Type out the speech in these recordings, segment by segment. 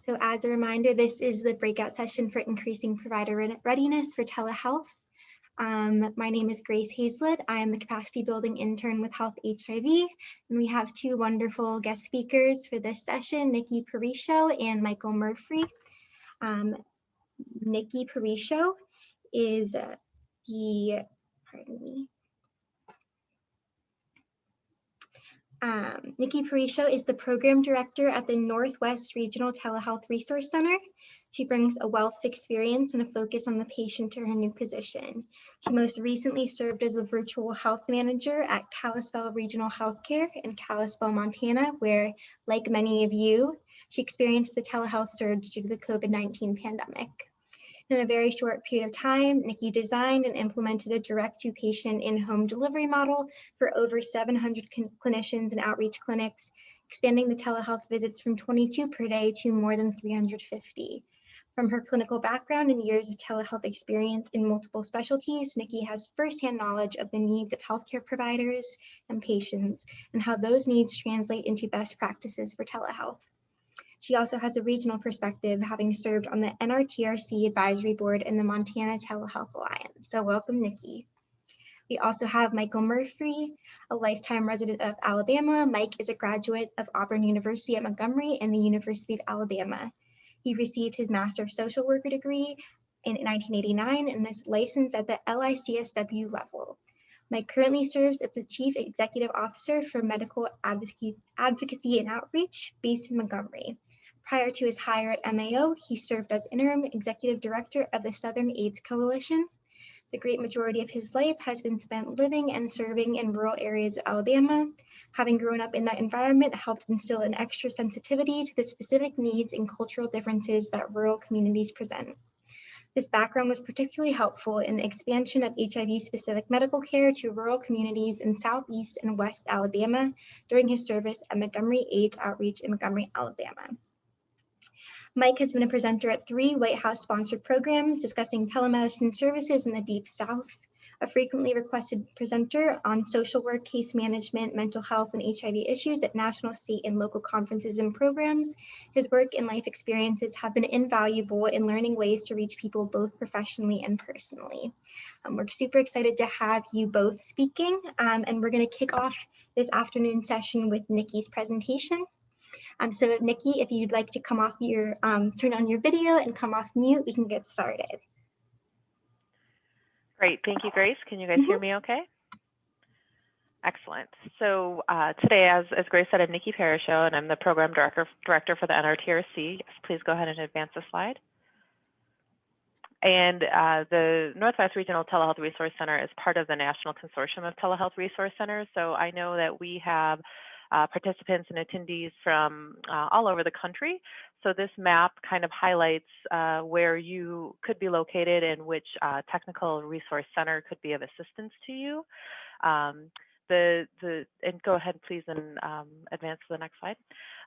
So as a reminder, this is the breakout session for increasing provider readiness for telehealth. My name is Grace Hazlett. I am the capacity building intern with Health HIV, and we have two wonderful guest speakers for this session, Nikki Parisho and Michael Murphy. Nikki Parisho is Nikki Parisho is the program director at the Northwest Regional Telehealth Resource Center. She brings a wealth of experience and a focus on the patient to her new position. She most recently served as the virtual health manager at Kalispell Regional Healthcare in Kalispell, Montana, where, like many of you, she experienced the telehealth surge due to the COVID-19 pandemic. In a very short period of time, Nikki designed and implemented a direct-to-patient in-home delivery model for over 700 clinicians and outreach clinics, expanding the telehealth visits from 22 per day to more than 350. From her clinical background and years of telehealth experience in multiple specialties, Nikki has firsthand knowledge of the needs of healthcare providers and patients and how those needs translate into best practices for telehealth. She also has a regional perspective, having served on the NRTRC Advisory Board and the Montana Telehealth Alliance. So welcome, Nikki. We also have Michael Murphy, a lifetime resident of Alabama. Mike is a graduate of Auburn University at Montgomery and the University of Alabama. He received his Master of Social Worker degree in 1989 and is licensed at the LICSW level. Mike currently serves as the Chief Executive Officer for Medical Advocacy and Outreach based in Montgomery. Prior to his hire at MAO, he served as Interim Executive Director of the Southern AIDS Coalition. The great majority of his life has been spent living and serving in rural areas of Alabama. Having grown up in that environment helped instill an extra sensitivity to the specific needs and cultural differences that rural communities present. This background was particularly helpful in the expansion of HIV-specific medical care to rural communities in Southeast and West Alabama during his service at Montgomery AIDS Outreach in Montgomery, Alabama. Mike has been a presenter at 3 White House-sponsored programs discussing telemedicine services in the Deep South, a frequently requested presenter on social work, case management, mental health, and HIV issues at national, state, and local conferences and programs. His work and life experiences have been invaluable in learning ways to reach people both professionally and personally. We're super excited to have you both speaking, and we're going to kick off this afternoon session with Nikki's presentation. So Nikki, if you'd like to come off your, turn on your video and come off mute, we can get started. Great, thank you, Grace. Can you guys hear me okay? Excellent. So today, as Grace said, I'm Nikki Parisho, and I'm the Program Director for the NRTRC. Please go ahead and advance the slide. And the Northwest Regional Telehealth Resource Center is part of the National Consortium of Telehealth Resource Centers. So I know that we have participants and attendees from all over the country. So this map kind of highlights where you could be located and which technical resource center could be of assistance to you. And go ahead, please, and advance to the next slide.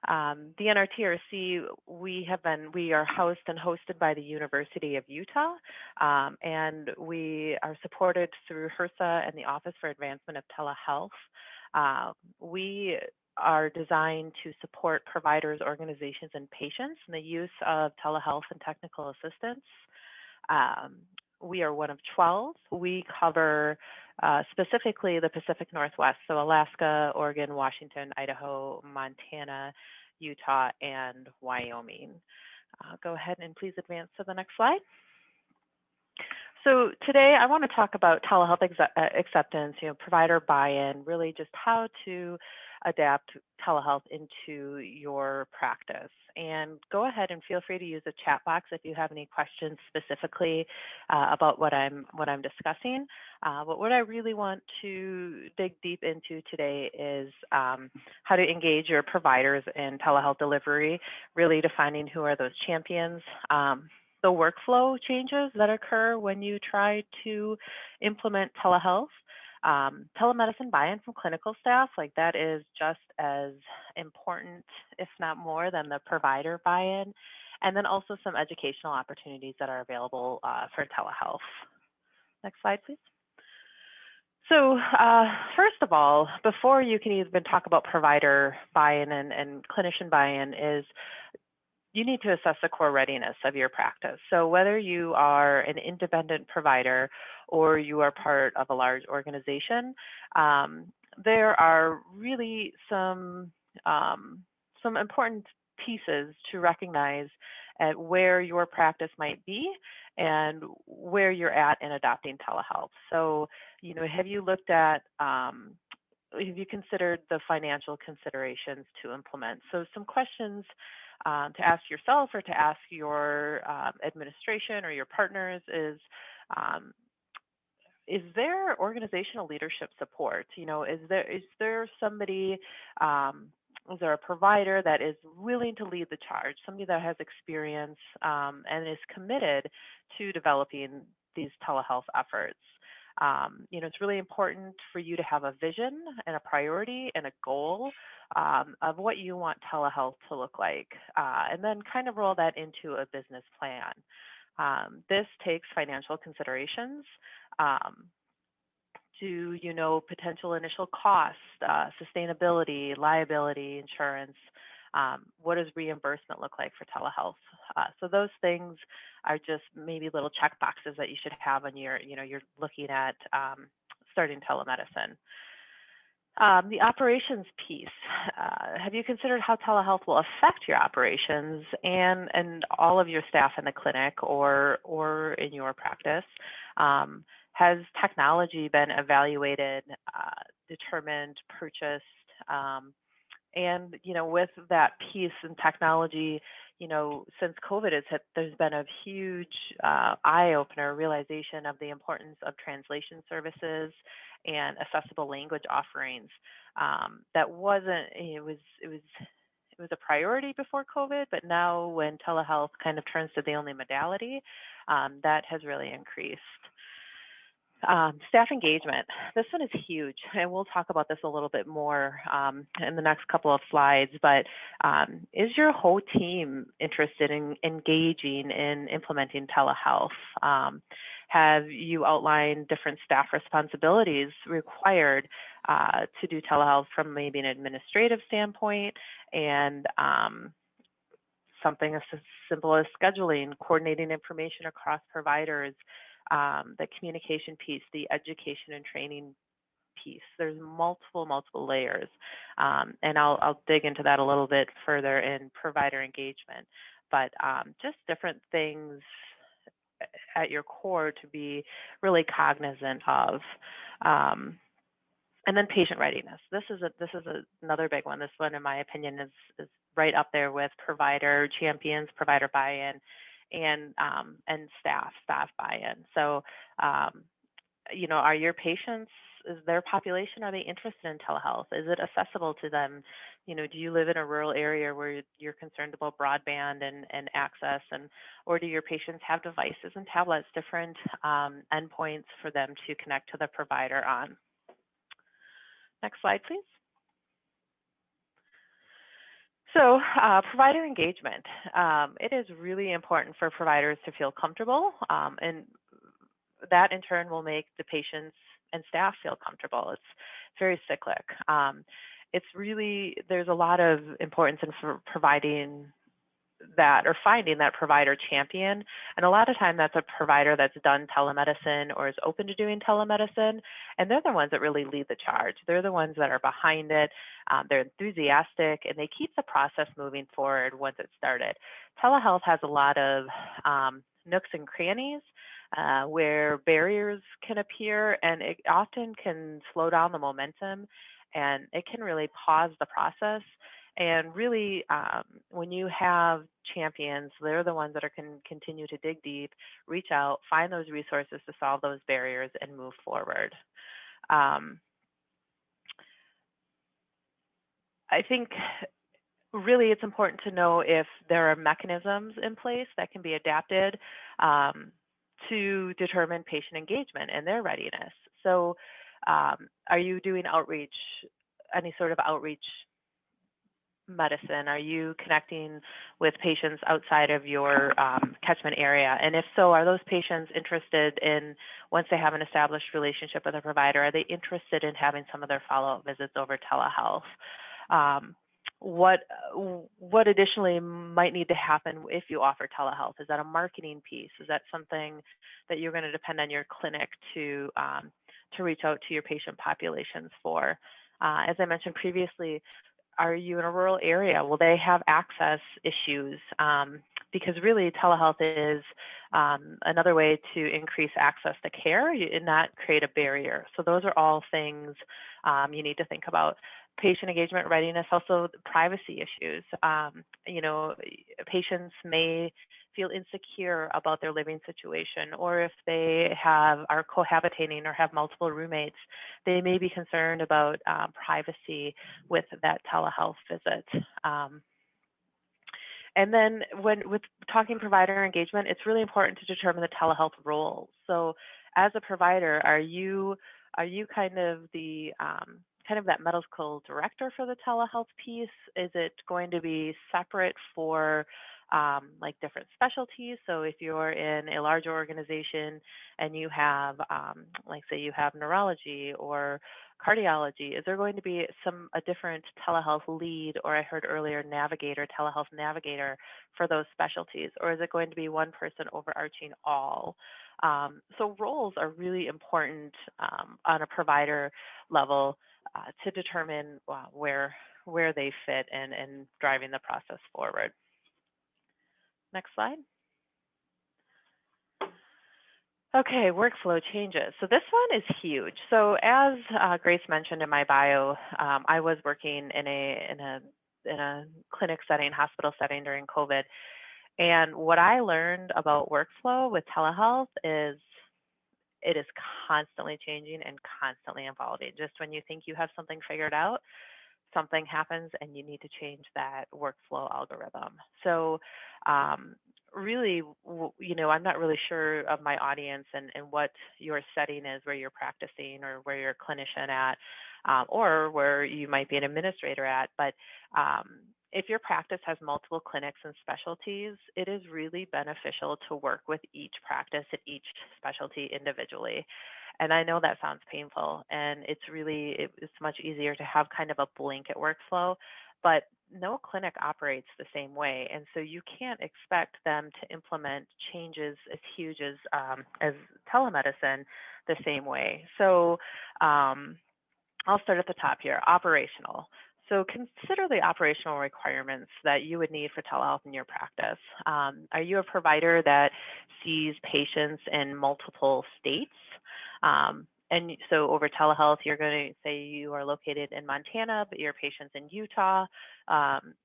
The NRTRC, we are housed and hosted by the University of Utah, and we are supported through HRSA and the Office for Advancement of Telehealth. We are designed to support providers, organizations, and patients in the use of telehealth and technical assistance. We are one of 12. We cover specifically the Pacific Northwest, so Alaska, Oregon, Washington, Idaho, Montana, Utah, and Wyoming. Go ahead and please advance to the next slide. So today I want to talk about telehealth acceptance, provider buy-in, really just how to adapt telehealth into your practice. And go ahead and feel free to use the chat box if you have any questions specifically about what I'm discussing. But what I really want to dig deep into today is how to engage your providers in telehealth delivery, really defining who are those champions. The workflow changes that occur when you try to implement telehealth. Telemedicine buy-in from clinical staff, like that is just as important, if not more, than the provider buy-in. And then also some educational opportunities that are available for telehealth. Next slide, please. So first of all, before you can even talk about provider buy-in and clinician buy-in, is you need to assess the core readiness of your practice. So whether you are an independent provider or you are part of a large organization, there are really some important pieces to recognize at where your practice might be and where you're at in adopting telehealth. So, have you looked at, have you considered the financial considerations to implement? So some questions to ask yourself or to ask your administration or your partners um, is there organizational leadership support? Is there somebody, is there a provider that is willing to lead the charge, somebody that has experience and is committed to developing these telehealth efforts? It's really important for you to have a vision and a priority and a goal of what you want telehealth to look like, and then kind of roll that into a business plan. This takes financial considerations to, potential initial cost, sustainability, liability, insurance. What does reimbursement look like for telehealth? So those things are just maybe little check boxes that you should have when you're looking at starting telemedicine. The operations piece. Have you considered how telehealth will affect your operations and all of your staff in the clinic or in your practice? Has technology been evaluated, determined, purchased? And with that piece in technology, since COVID has hit, there's been a huge eye opener realization of the importance of translation services and accessible language offerings. That wasn't, it was a priority before COVID, but now when telehealth kind of turns to the only modality, that has really increased. Staff engagement. This one is huge, and we'll talk about this a little bit more in the next couple of slides, but is your whole team interested in engaging in implementing telehealth? Have you outlined different staff responsibilities required to do telehealth from maybe an administrative standpoint and something as simple as scheduling, coordinating information across providers, the communication piece, the education and training piece. There's multiple layers, and I'll dig into that a little bit further in provider engagement. But just different things at your core to be really cognizant of. And then patient readiness. This is another big one. This one, in my opinion, is right up there with provider champions, provider buy-in, and staff buy-in. So, are your patients, is their population, are they interested in telehealth? Is it accessible to them? Do you live in a rural area where you're concerned about broadband and access, or do your patients have devices and tablets, different endpoints for them to connect to the provider on? Next slide, please. So provider engagement. It is really important for providers to feel comfortable, and that in turn will make the patients and staff feel comfortable. It's very cyclic. There's a lot of importance in providing that or finding that provider champion. And a lot of time that's a provider that's done telemedicine or is open to doing telemedicine. And they're the ones that really lead the charge. They're the ones that are behind it. They're enthusiastic and they keep the process moving forward once it's started. Telehealth has a lot of nooks and crannies where barriers can appear, and it often can slow down the momentum, and it can really pause the process. And really, when you have champions, they're the ones that can continue to dig deep, reach out, find those resources to solve those barriers and move forward. I think really it's important to know if there are mechanisms in place that can be adapted to determine patient engagement and their readiness. So are you doing outreach, any sort of outreach medicine? Are you connecting with patients outside of your catchment area? And if so, are those patients interested in, once they have an established relationship with a provider, are they interested in having some of their follow-up visits over telehealth? what additionally might need to happen if you offer telehealth? Is that a marketing piece? Is that something that you're going to depend on your clinic to reach out to your patient populations for? As I mentioned previously, are you in a rural area? Will they have access issues? Because really telehealth is another way to increase access to care and not create a barrier. So those are all things you need to think about. Patient engagement readiness, also privacy issues. You know, patients may feel insecure about their living situation, or if they are cohabitating or have multiple roommates, they may be concerned about privacy with that telehealth visit. And then with talking provider engagement, it's really important to determine the telehealth role. So as a provider, are you kind of the kind of that medical director for the telehealth piece? Is it going to be separate for like different specialties? So if you're in a large organization and you have, like say you have neurology or cardiology, is there going to be a different telehealth lead, or I heard earlier navigator, telehealth navigator for those specialties, or is it going to be one person overarching all? So roles are really important on a provider level to determine where they fit and driving the process forward. Next slide. Okay, workflow changes. So this one is huge. So as Grace mentioned in my bio, I was working in a clinic setting, hospital setting during COVID. And what I learned about workflow with telehealth is it is constantly changing and constantly evolving. Just when you think you have something figured out, something happens and you need to change that workflow algorithm. So really, you know, I'm not really sure of my audience and what your setting is, where you're practicing or where you're a clinician at, or where you might be an administrator at. But if your practice has multiple clinics and specialties, it is really beneficial to work with each practice and each specialty individually. And I know that sounds painful, and it's much easier to have kind of a blanket workflow, but no clinic operates the same way. And so you can't expect them to implement changes as huge as telemedicine the same way. So I'll start at the top here, operational. So consider the operational requirements that you would need for telehealth in your practice. Are you a provider that sees patients in multiple states? And so over telehealth, you're going to say you are located in Montana, but your patient's in Utah.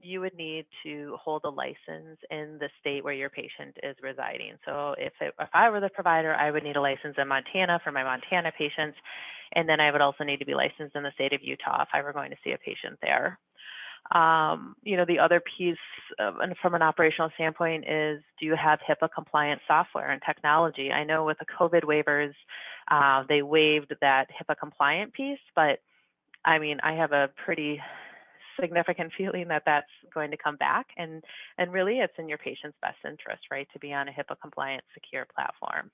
You would need to hold a license in the state where your patient is residing. So if I were the provider, I would need a license in Montana for my Montana patients. And then I would also need to be licensed in the state of Utah if I were going to see a patient there. You know, the other piece from an operational standpoint is, do you have HIPAA compliant software and technology? I know with the COVID waivers, they waived that HIPAA compliant piece, but I mean, I have a pretty significant feeling that that's going to come back, and really it's in your patient's best interest, right, to be on a HIPAA compliant secure platform.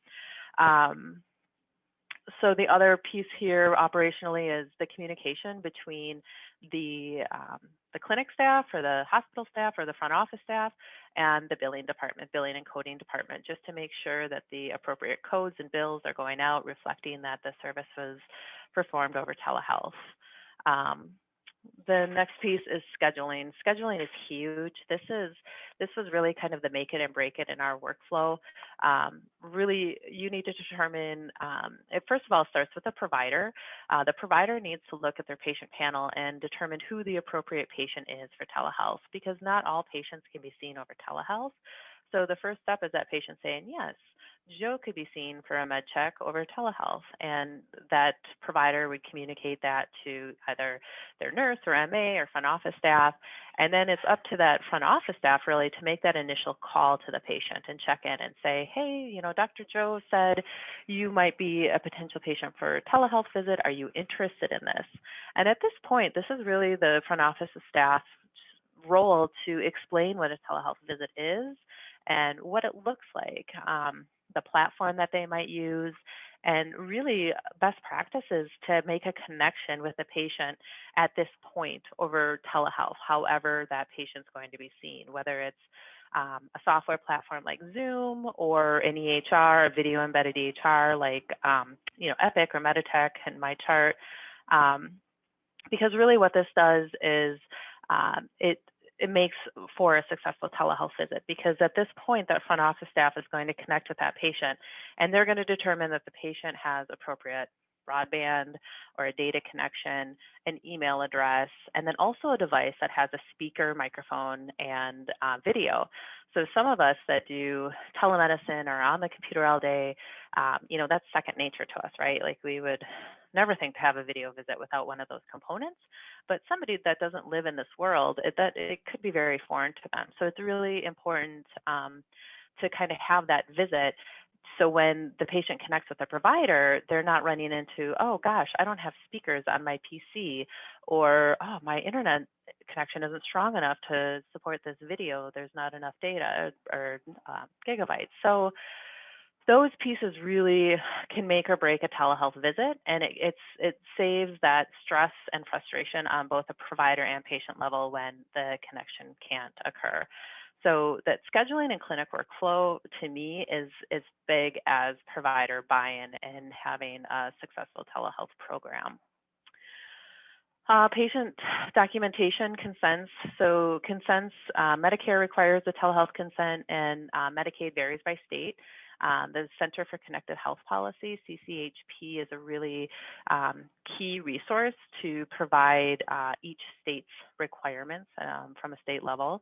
So the other piece here operationally is the communication between the clinic staff or the hospital staff or the front office staff and the billing department, billing and coding department, just to make sure that the appropriate codes and bills are going out reflecting that the service was performed over telehealth. The next piece is scheduling. Scheduling is huge. This was really kind of the make it and break it in our workflow. Really, you need to determine, it first of all starts with the provider. The provider needs to look at their patient panel and determine who the appropriate patient is for telehealth, because not all patients can be seen over telehealth. So the first step is that patient saying, yes, Joe could be seen for a med check over telehealth, and that provider would communicate that to either their nurse or MA or front office staff. And then it's up to that front office staff really to make that initial call to the patient and check in and say, hey, you know, Dr. Joe said you might be a potential patient for a telehealth visit. Are you interested in this? And at this point, this is really the front office staff's role to explain what a telehealth visit is and what it looks like. the platform that they might use, and really best practices to make a connection with the patient at this point over telehealth, however that patient's going to be seen, whether it's a software platform like Zoom or an EHR, a video embedded EHR like Epic or Meditech and MyChart. Because really what this does is it makes for a successful telehealth visit, because at this point that front office staff is going to connect with that patient, and they're going to determine that the patient has appropriate broadband or a data connection, an email address, and then also a device that has a speaker, microphone, and video. So some of us that do telemedicine or on the computer all day, that's second nature to us, right? Like we would never think to have a video visit without one of those components. But somebody that doesn't live in this world, it could be very foreign to them. So it's really important to kind of have that visit. So when the patient connects with the provider, they're not running into, oh gosh, I don't have speakers on my PC, or oh, my internet connection isn't strong enough to support this video. There's not enough data or gigabytes. So those pieces really can make or break a telehealth visit, and it saves that stress and frustration on both the provider and patient level when the connection can't occur. So that scheduling and clinic workflow to me is as big as provider buy-in and having a successful telehealth program. Patient documentation consents. So consents, Medicare requires a telehealth consent, and Medicaid varies by state. The Center for Connected Health Policy, CCHP, is a really key resource to provide each state's requirements from a state level.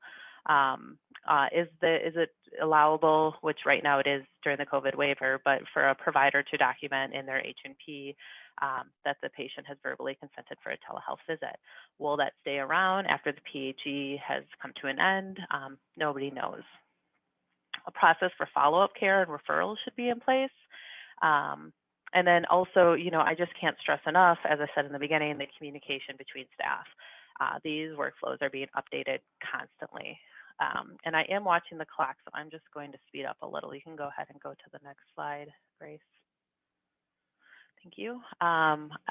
Is it allowable, which right now it is during the COVID waiver, but for a provider to document in their H&P that the patient has verbally consented for a telehealth visit? Will that stay around after the PHE has come to an end? Nobody knows. A process for follow-up care and referrals should be in place. And then also, I just can't stress enough, as I said in the beginning, the communication between staff. These workflows are being updated constantly. And I am watching the clock, so I'm just going to speed up a little. You can go ahead and go to the next slide, Grace. Thank you.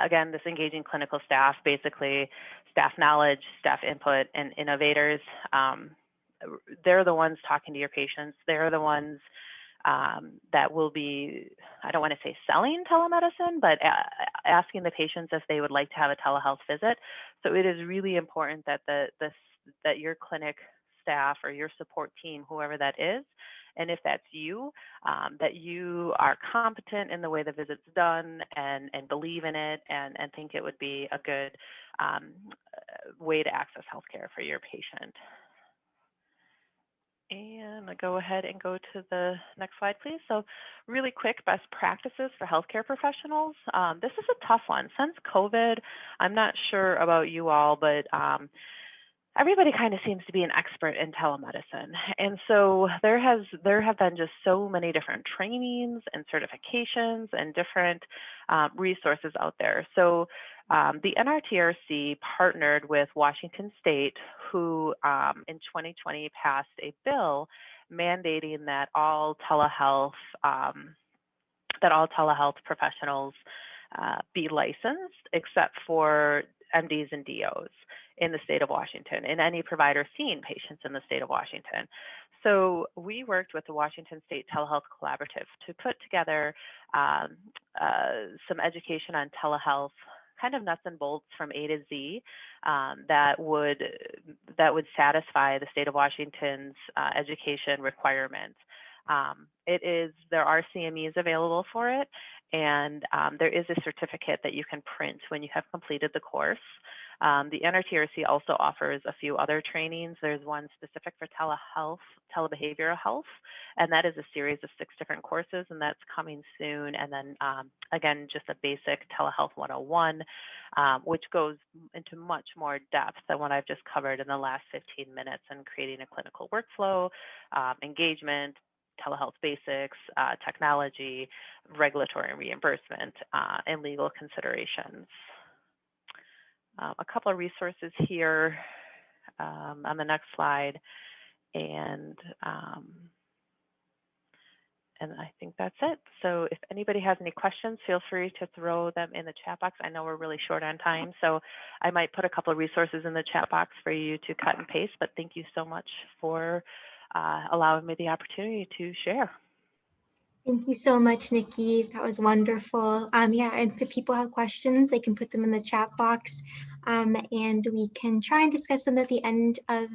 Again, this engaging clinical staff, basically staff knowledge, staff input, and innovators. They're the ones talking to your patients. They're the ones that will be, I don't want to say selling telemedicine, but asking the patients if they would like to have a telehealth visit. So it is really important that that your clinic staff or your support team, whoever that is, and if that's you, that you are competent in the way the visit's done and believe in it and think it would be a good way to access healthcare for your patient. And I'll go ahead and go to the next slide, please. So really quick, best practices for healthcare professionals. This is a tough one. Since COVID, I'm not sure about you all, but everybody kind of seems to be an expert in telemedicine. And so there have been just so many different trainings and certifications and different resources out there. So the NRTRC partnered with Washington State, who in 2020 passed a bill mandating that all telehealth professionals be licensed, except for MDs and DOs in the state of Washington, and any provider seeing patients in the state of Washington. So we worked with the Washington State Telehealth Collaborative to put together some education on telehealth, kind of nuts and bolts from A to Z, that would satisfy the state of Washington's education requirements. There are CMEs available for it, and there is a certificate that you can print when you have completed the course. The NRTRC also offers a few other trainings. There's one specific for telehealth, telebehavioral health, and that is a series of 6 different courses, and that's coming soon. And then again, just a basic telehealth 101, which goes into much more depth than what I've just covered in the last 15 minutes, and creating a clinical workflow, engagement, telehealth basics, technology, regulatory and reimbursement, and legal considerations. A couple of resources here on the next slide, and And I think that's it. So if anybody has any questions, feel free to throw them in the chat box. I know we're really short on time, so I might put a couple of resources in the chat box for you to cut and paste, but thank you so much for allowing me the opportunity to share. Thank you so much, Nikki. That was wonderful. Yeah, and if people have questions, they can put them in the chat box, and we can try and discuss them at the end of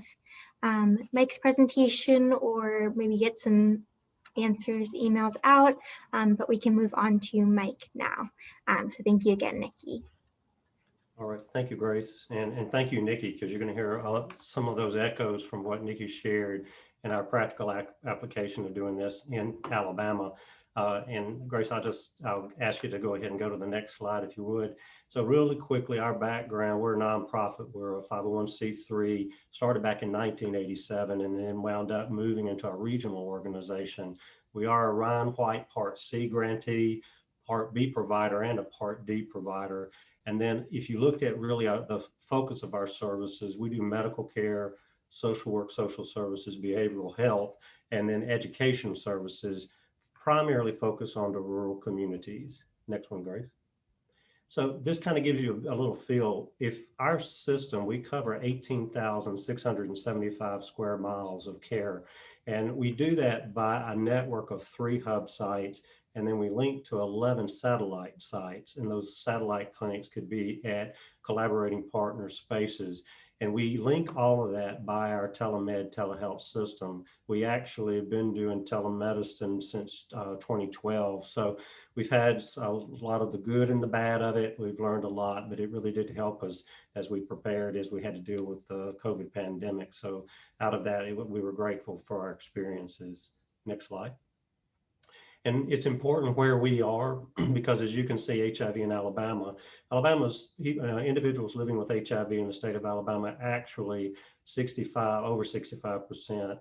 Mike's presentation, or maybe get some answers emailed out, but we can move on to Mike now. So thank you again, Nikki. All right, thank you, Grace, and thank you, Nikki, because you're going to hear some of those echoes from what Nikki shared in our practical application of doing this in Alabama. And Grace, I'll ask you to go ahead and go to the next slide if you would. So really quickly, our background, we're a nonprofit, we're a 501c3, started back in 1987 and then wound up moving into a regional organization. We are a Ryan White Part C grantee, Part B provider, and a Part D provider. And then if you looked at really the focus of our services, we do medical care, social work, social services, behavioral health, and then educational services, primarily focus on the rural communities. Next one, Grace. So this kind of gives you a little feel. If our system, we cover 18,675 square miles of care, and we do that by a network of 3 hub sites, and then we link to 11 satellite sites, and those satellite clinics could be at collaborating partner spaces. And we link all of that by our telehealth system. We actually have been doing telemedicine since 2012. So we've had a lot of the good and the bad of it. We've learned a lot, but it really did help us as we prepared, as we had to deal with the COVID pandemic. So out of that, we were grateful for our experiences. Next slide. And it's important where we are because, as you can see, HIV in Alabama's individuals living with HIV in the state of Alabama, actually over 65%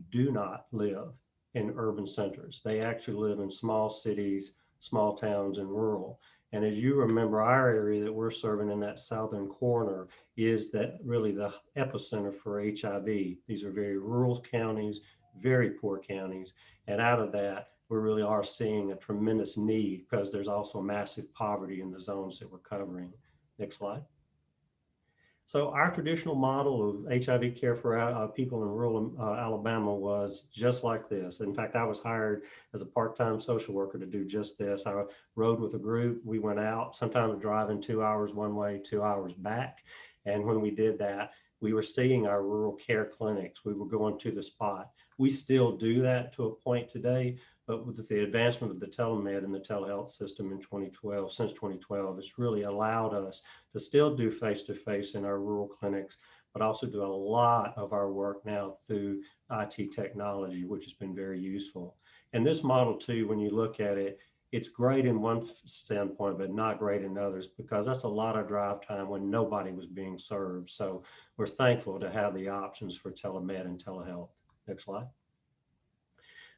do not live in urban centers. They actually live in small cities, small towns, and rural. And as you remember, our area that we're serving in that southern corner is that really the epicenter for HIV. These are very rural counties, very poor counties. And out of that, we really are seeing a tremendous need because there's also massive poverty in the zones that we're covering. Next slide. So our traditional model of HIV care for people in rural Alabama was just like this. In fact, I was hired as a part-time social worker to do just this. I rode with a group. We went out, sometimes driving 2 hours one way, 2 hours back. And when we did that, we were seeing our rural care clinics. We were going to the spot. We still do that to a point today, but with the advancement of the telemed and the telehealth system in since 2012, it's really allowed us to still do face-to-face in our rural clinics, but also do a lot of our work now through IT technology, which has been very useful. And this model too, when you look at it, it's great in one standpoint, but not great in others, because that's a lot of drive time when nobody was being served. So we're thankful to have the options for telemed and telehealth. Next slide.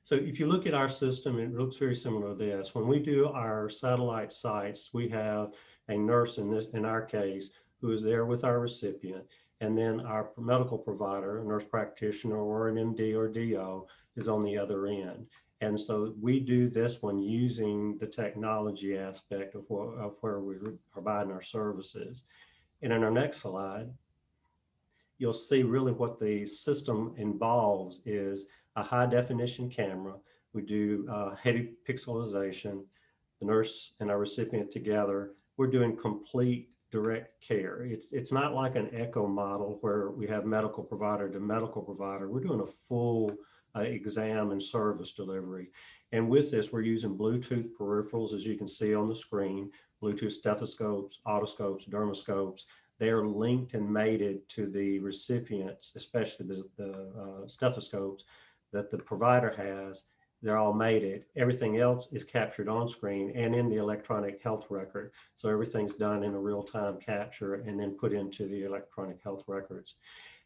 So if you look at our system, it looks very similar to this. When we do our satellite sites, we have a nurse in our case, who is there with our recipient. And then our medical provider, a nurse practitioner or an MD or DO, is on the other end. And so we do this one using the technology aspect of where we're providing our services. And in our next slide, you'll see really what the system involves is a high definition camera. We do heavy pixelization, the nurse and our recipient together. We're doing complete direct care. It's not like an echo model where we have medical provider to medical provider. We're doing a full exam and service delivery. And with this, we're using Bluetooth peripherals, as you can see on the screen, Bluetooth stethoscopes, otoscopes, dermoscopes. They are linked and mated to the recipients, especially the stethoscopes that the provider has. They're all mated. Everything else is captured on screen and in the electronic health record. So everything's done in a real-time capture and then put into the electronic health records.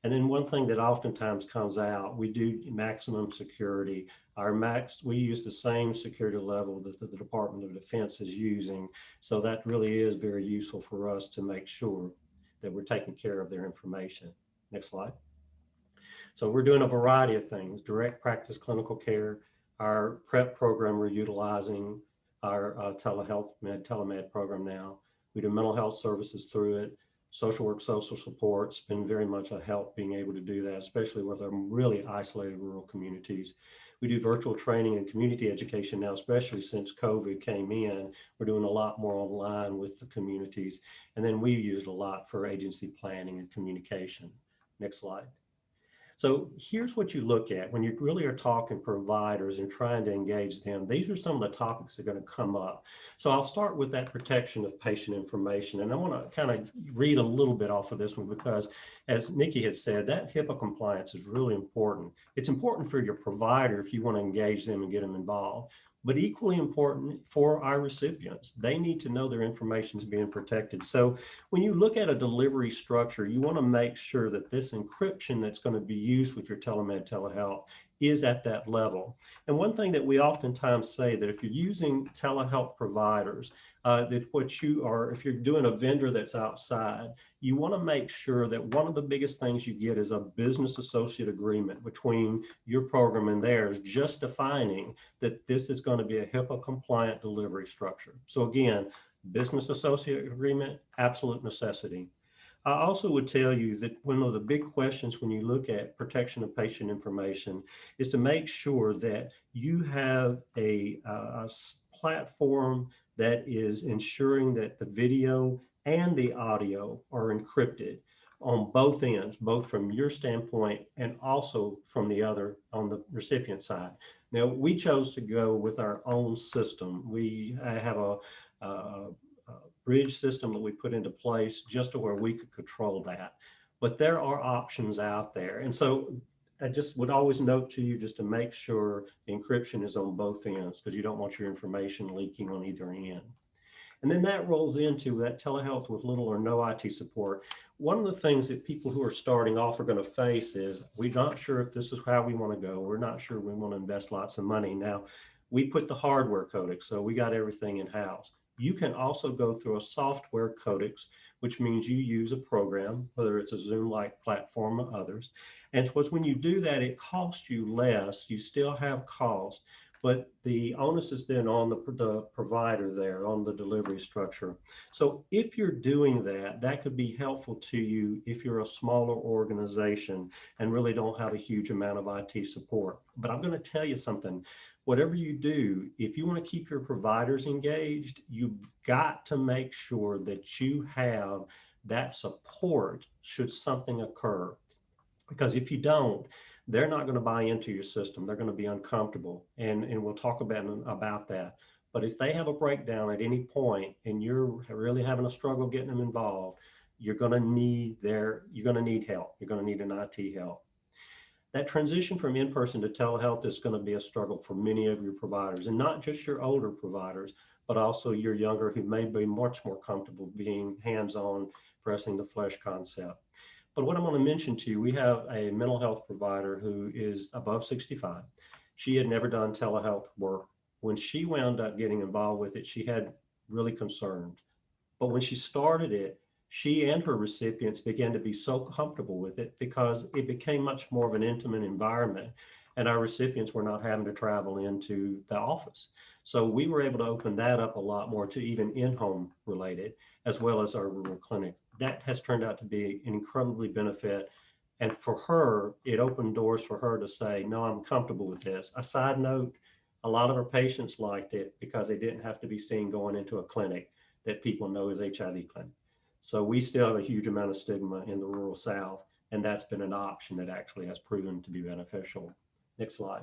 And then one thing that oftentimes comes out, we do maximum security. We use the same security level that the Department of Defense is using. So that really is very useful for us to make sure that we're taking care of their information. Next slide. So we're doing a variety of things: direct practice clinical care, Our PrEP program, we're utilizing our telemed program now. We do mental health services through it. Social work, social support's been very much a help being able to do that, especially with our really isolated rural communities. We do virtual training and community education now, especially since COVID came in. We're doing a lot more online with the communities. And then we use it a lot for agency planning and communication. Next slide. So here's what you look at when you really are talking providers and trying to engage them. These are some of the topics that are going to come up. So I'll start with that protection of patient information. And I want to kind of read a little bit off of this one because, as Nikki had said, that Hipaa compliance is really important. It's important for your provider if you want to engage them and get them involved, but equally important for our recipients. They need to know their information is being protected. So when you look at a delivery structure, you want to make sure that this encryption that's going to be used with your telemed telehealth is at that level. And one thing that we oftentimes say that if you're using telehealth providers, that what you are, if you're doing a vendor that's outside, you want to make sure that one of the biggest things you get is a business associate agreement between your program and theirs, just defining that this is going to be a HIPAA compliant delivery structure. So again, business associate agreement, absolute necessity. I also would tell you that one of the big questions when you look at protection of patient information is to make sure that you have a platform that is ensuring that the video and the audio are encrypted on both ends, both from your standpoint and also from the other on the recipient side. Now, we chose to go with our own system. We have a bridge system that we put into place just to where we could control that. But there are options out there. And so I just would always note to you just to make sure the encryption is on both ends because you don't want your information leaking on either end. And then that rolls into that telehealth with little or no IT support. One of the things that people who are starting off are going to face is we're not sure if this is how we want to go. We're not sure we want to invest lots of money. Now, we put the hardware codec, so we got everything in-house. You can also go through a software codex, which means you use a program, whether it's a Zoom-like platform or others. And so when you do that, it costs you less. You still have cost, but the onus is then on the provider there, on the delivery structure. So if you're doing that, that could be helpful to you if you're a smaller organization and really don't have a huge amount of IT support. But I'm going to tell you something. Whatever you do, if you want to keep your providers engaged, you've got to make sure that you have that support should something occur. Because if you don't, they're not going to buy into your system. They're going to be uncomfortable. And we'll talk about that. But if they have a breakdown at any point and you're really having a struggle getting them involved, you're going to need help. You're going to need an IT help. That transition from in-person to telehealth is going to be a struggle for many of your providers, and not just your older providers, but also your younger who may be much more comfortable being hands-on, pressing the flesh concept. But what I want to mention to you, we have a mental health provider who is above 65. She had never done telehealth work. When she wound up getting involved with it, she had really concerned. But when she started it, she and her recipients began to be so comfortable with it because it became much more of an intimate environment, and our recipients were not having to travel into the office. So we were able to open that up a lot more to even in-home related, as well as our rural clinic. That has turned out to be an incredibly benefit. And for her, it opened doors for her to say, no, I'm comfortable with this. A side note, a lot of her patients liked it because they didn't have to be seen going into a clinic that people know is HIV clinic. So we still have a huge amount of stigma in the rural South, and that's been an option that actually has proven to be beneficial. Next slide.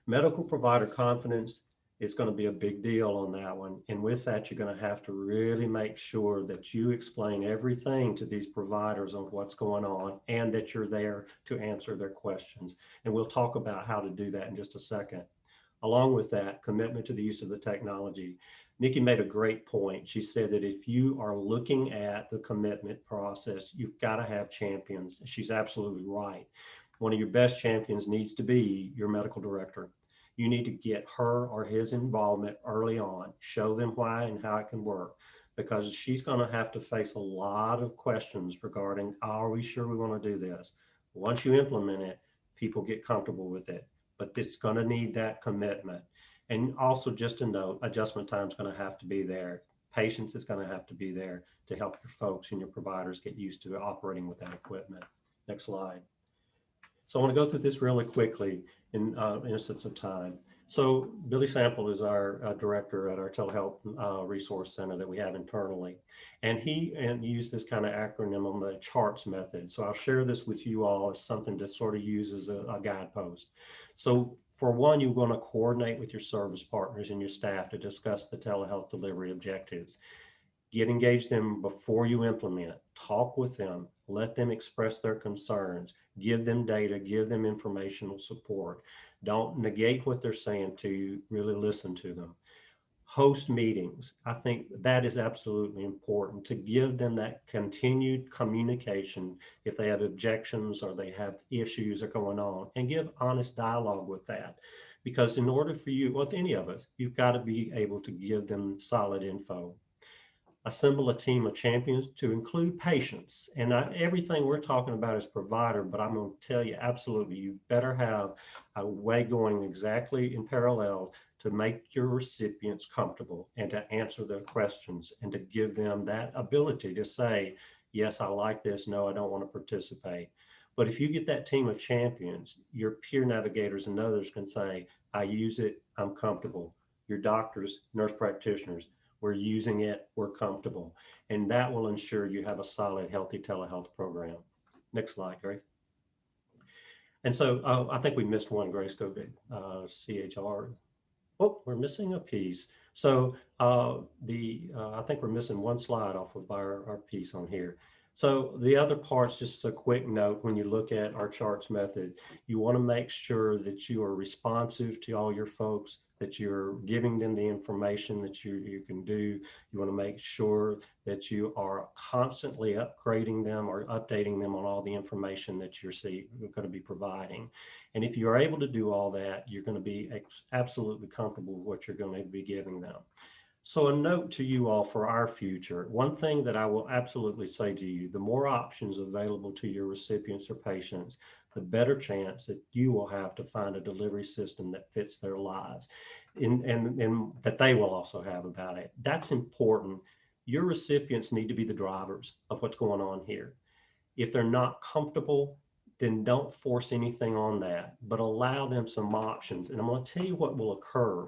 Medical provider confidence is going to be a big deal on that one. And with that, you're going to have to really make sure that you explain everything to these providers on what's going on and that you're there to answer their questions. And we'll talk about how to do that in just a second. Along with that, commitment to the use of the technology. Nikki made a great point. She said that if you are looking at the commitment process, you've got to have champions. She's absolutely right. One of your best champions needs to be your medical director. You need to get her or his involvement early on, show them why and how it can work, because she's going to have to face a lot of questions regarding, are we sure we want to do this? Once you implement it, people get comfortable with it. but it's going to need that commitment. And also just a note, adjustment time is going to have to be there. Patience is going to have to be there to help your folks and your providers get used to operating with that equipment. Next slide. So I want to go through this really quickly in instance of time. So Billy Sample is our director at our telehealth resource center that we have internally. And he used this kind of acronym on the CHARTS method. So I'll share this with you all as something to sort of use as a guidepost. So for one, you're going to coordinate with your service partners and your staff to discuss the telehealth delivery objectives. Engage them before you implement, talk with them, let them express their concerns, give them data, give them informational support. Don't negate what they're saying to you, really listen to them. Host meetings. I think that is absolutely important to give them that continued communication if they have objections or they have issues that are going on, and give honest dialogue with that. Because in order for you, with any of us, you've got to be able to give them solid info. Assemble a team of champions to include patients. And everything we're talking about is provider, but I'm going to tell you, absolutely, you better have a way going exactly in parallel to make your recipients comfortable and to answer their questions and to give them that ability to say, yes, I like this. No, I don't want to participate. But if you get that team of champions, your peer navigators and others can say, I use it, I'm comfortable. Your doctors, nurse practitioners, we're using it, we're comfortable. And that will ensure you have a solid, healthy telehealth program. Next slide, Grace. And so I think we missed one, Grace, go to CHR. Oh, we're missing a piece. So I think we're missing one slide off of our piece on here. So the other parts, just a quick note, when you look at our charts method, you want to make sure that you are responsive to all your folks, that you're giving them the information that you can do. You want to make sure that you are constantly upgrading them or updating them on all the information that you're going to be providing. And if you're able to do all that, you're going to be absolutely comfortable with what you're going to be giving them. So a note to you all for our future, one thing that I will absolutely say to you, the more options available to your recipients or patients, the better chance that you will have to find a delivery system that fits their lives and that they will also have about it. That's important. Your recipients need to be the drivers of what's going on here. If they're not comfortable, then don't force anything on that, but allow them some options. And I'm going to tell you what will occur.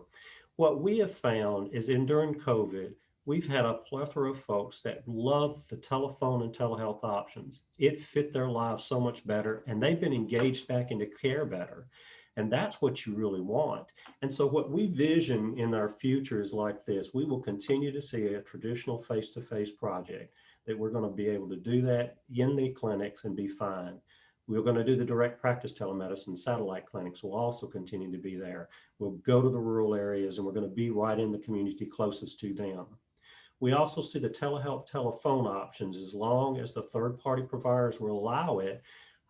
What we have found is during COVID, we've had a plethora of folks that love the telephone and telehealth options. It fit their lives so much better, and they've been engaged back into care better. And that's what you really want. And so what we vision in our future is like this. We will continue to see a traditional face-to-face project that we're going to be able to do that in the clinics and be fine. We're going to do the direct practice telemedicine. Satellite clinics will also continue to be there. We'll go to the rural areas and we're going to be right in the community closest to them. We also see the telehealth telephone options, as long as the third-party providers will allow it.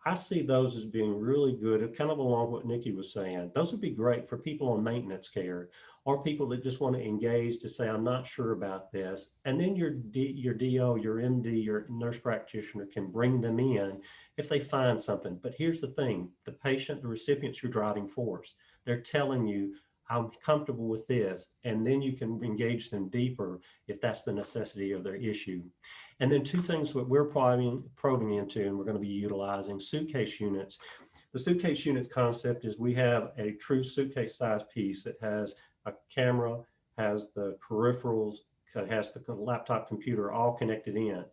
I see those as being really good, kind of along what Nikki was saying. Those would be great for people on maintenance care or people that just want to engage to say, I'm not sure about this. And then your DO, your MD, your nurse practitioner can bring them in if they find something. But here's the thing, the patient, the recipient's your driving force. They're telling you, I'm comfortable with this, and then you can engage them deeper if that's the necessity of their issue. And then two things that we're probing into, and we're going to be utilizing suitcase units. The suitcase units concept is we have a true suitcase size piece that has a camera, has the peripherals, has the laptop computer all connected in.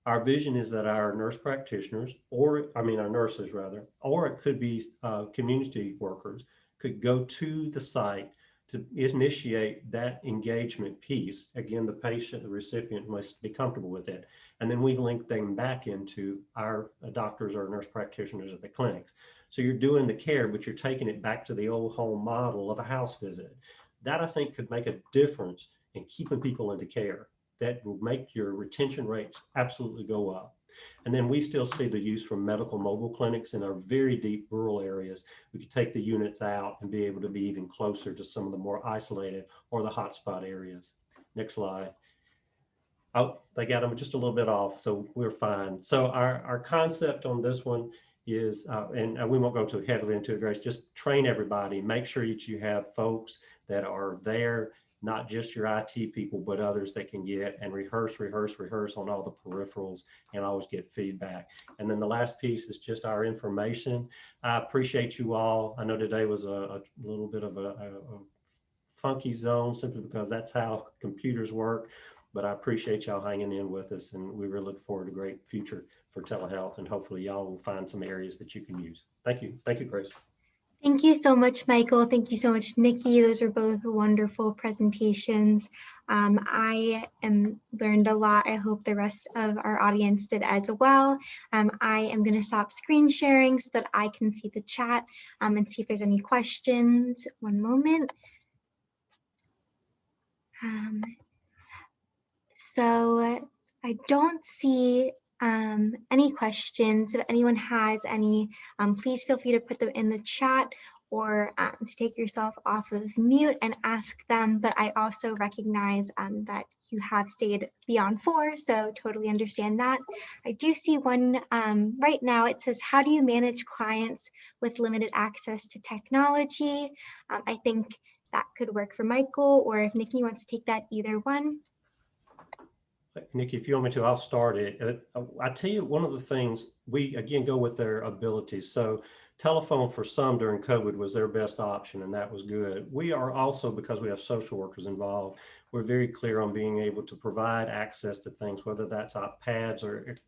Our vision is that our nurse practitioners, our nurses rather, or it could be community workers, could go to the site to initiate that engagement piece. Again, the patient, the recipient must be comfortable with it. And then we link them back into our doctors or nurse practitioners at the clinics. So you're doing the care, but you're taking it back to the old home model of a house visit. That I think could make a difference in keeping people into care. That will make your retention rates absolutely go up. And then we still see the use from medical mobile clinics in our very deep rural areas. We could take the units out and be able to be even closer to some of the more isolated or the hotspot areas. Next slide. Oh, they got them just a little bit off, so we're fine. So our concept on this one is, and we won't go too heavily into it, Grace, just train everybody, make sure that you have folks that are there, not just your IT people, but others that can get and rehearse on all the peripherals and always get feedback. And then the last piece is just our information. I appreciate you all. I know today was a little bit of a funky zone simply because that's how computers work, but I appreciate y'all hanging in with us, and we really look forward to a great future for telehealth, and hopefully y'all will find some areas that you can use. Thank you. Thank you, Grace. Thank you so much, Michael. Thank you so much, Nikki. Those are both wonderful presentations. I learned a lot. I hope the rest of our audience did as well. I am going to stop screen sharing so that I can see the chat and see if there's any questions. One moment. So I don't see any questions. If anyone has any, please feel free to put them in the chat or to take yourself off of mute and ask them. But I also recognize that you have stayed beyond 4, so totally understand that. I do see one right now. It says, how do you manage clients with limited access to technology? I think that could work for Michael, or if Nikki wants to take that, either one. Nikki, if you want me to, I'll start it. I tell you, one of the things, we again go with their abilities. So telephone for some during COVID was their best option, and that was good. We are also, because we have social workers involved, we're very clear on being able to provide access to things, whether that's iPads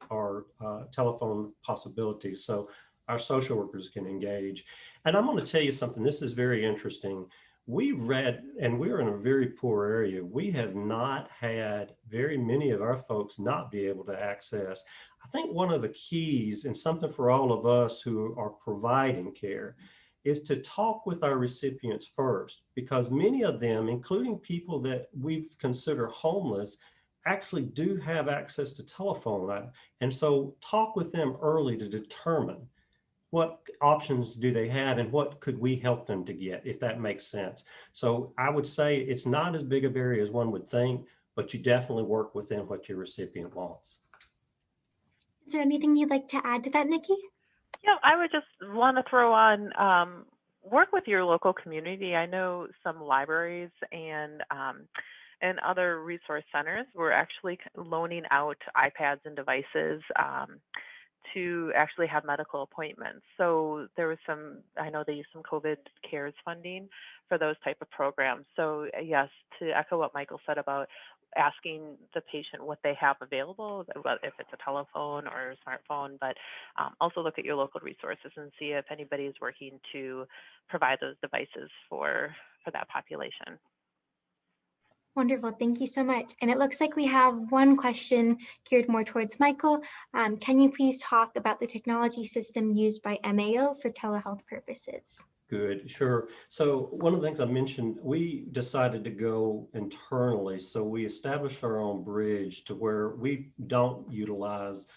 or telephone possibilities. So our social workers can engage. And I'm going to tell you something, this is very interesting. We read, and we're in a very poor area. We have not had very many of our folks not be able to access. I think one of the keys, and something for all of us who are providing care, is to talk with our recipients first, because many of them, including people that we've considered homeless, actually do have access to telephone. And so talk with them early to determine what options do they have and what could we help them to get, if that makes sense. So I would say it's not as big a barrier as one would think, but you definitely work within what your recipient wants. Is there anything you'd like to add to that, Nikki? Yeah, I would just want to throw on work with your local community. I know some libraries and other resource centers were actually loaning out iPads and devices to actually have medical appointments. So there was some, I know they used some COVID CARES funding for those type of programs. So yes, to echo what Michael said about asking the patient what they have available, if it's a telephone or a smartphone, but also look at your local resources and see if anybody is working to provide those devices for that population. Wonderful, thank you so much. And it looks like we have one question geared more towards Michael. Can you please talk about the technology system used by MAO for telehealth purposes? Good, sure. So one of the things I mentioned, we decided to go internally. So we established our own bridge to where we don't utilize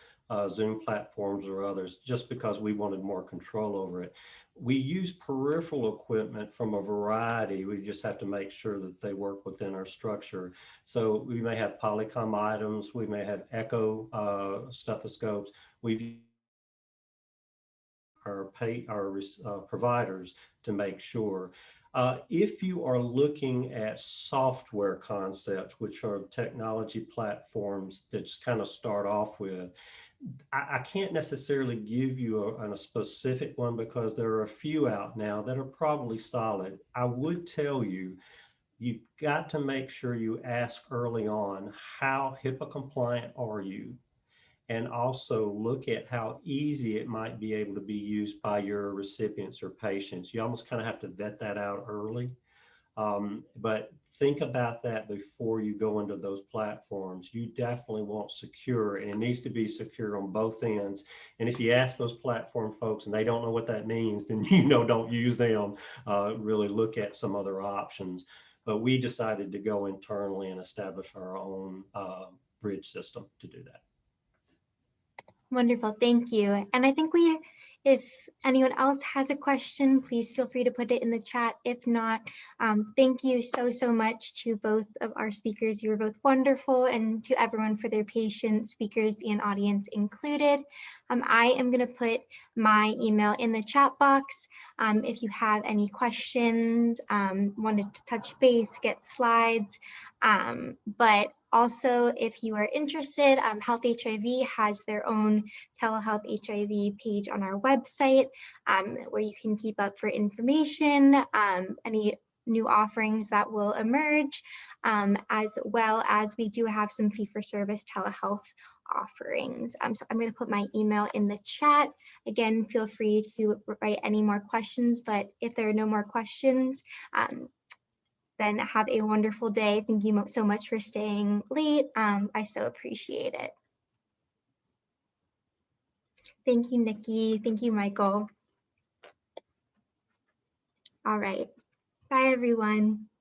Zoom platforms or others just because we wanted more control over it. We use peripheral equipment from a variety. We just have to make sure that they work within our structure. So we may have Polycom items, we may have echo stethoscopes. We've our providers to make sure. If you are looking at software concepts, which are technology platforms that just kind of start off with, I can't necessarily give you a specific one because there are a few out now that are probably solid. I would tell you, you've got to make sure you ask early on, how HIPAA compliant are you? And also look at how easy it might be able to be used by your recipients or patients. You almost kind of have to vet that out early. But think about that before you go into those platforms. You definitely want secure, and it needs to be secure on both ends. And if you ask those platform folks and they don't know what that means, then don't use them. Really look at some other options. But we decided to go internally and establish our own bridge system to do that. Wonderful, thank you. And I think if anyone else has a question, please feel free to put it in the chat. If not, thank you so much to both of our speakers. You were both wonderful, and to everyone for their patience, speakers and audience included. I am going to put my email in the chat box. If you have any questions, wanted to touch base, get slides, but also if you are interested, Health HIV has their own telehealth HIV page on our website, where you can keep up for information, any new offerings that will emerge, as well as we do have some fee-for-service telehealth offerings. So I'm going to put my email in the chat. Again, feel free to write any more questions, but if there are no more questions, then have a wonderful day. Thank you so much for staying late. I so appreciate it. Thank you, Nikki. Thank you, Michael. All right. Bye, everyone.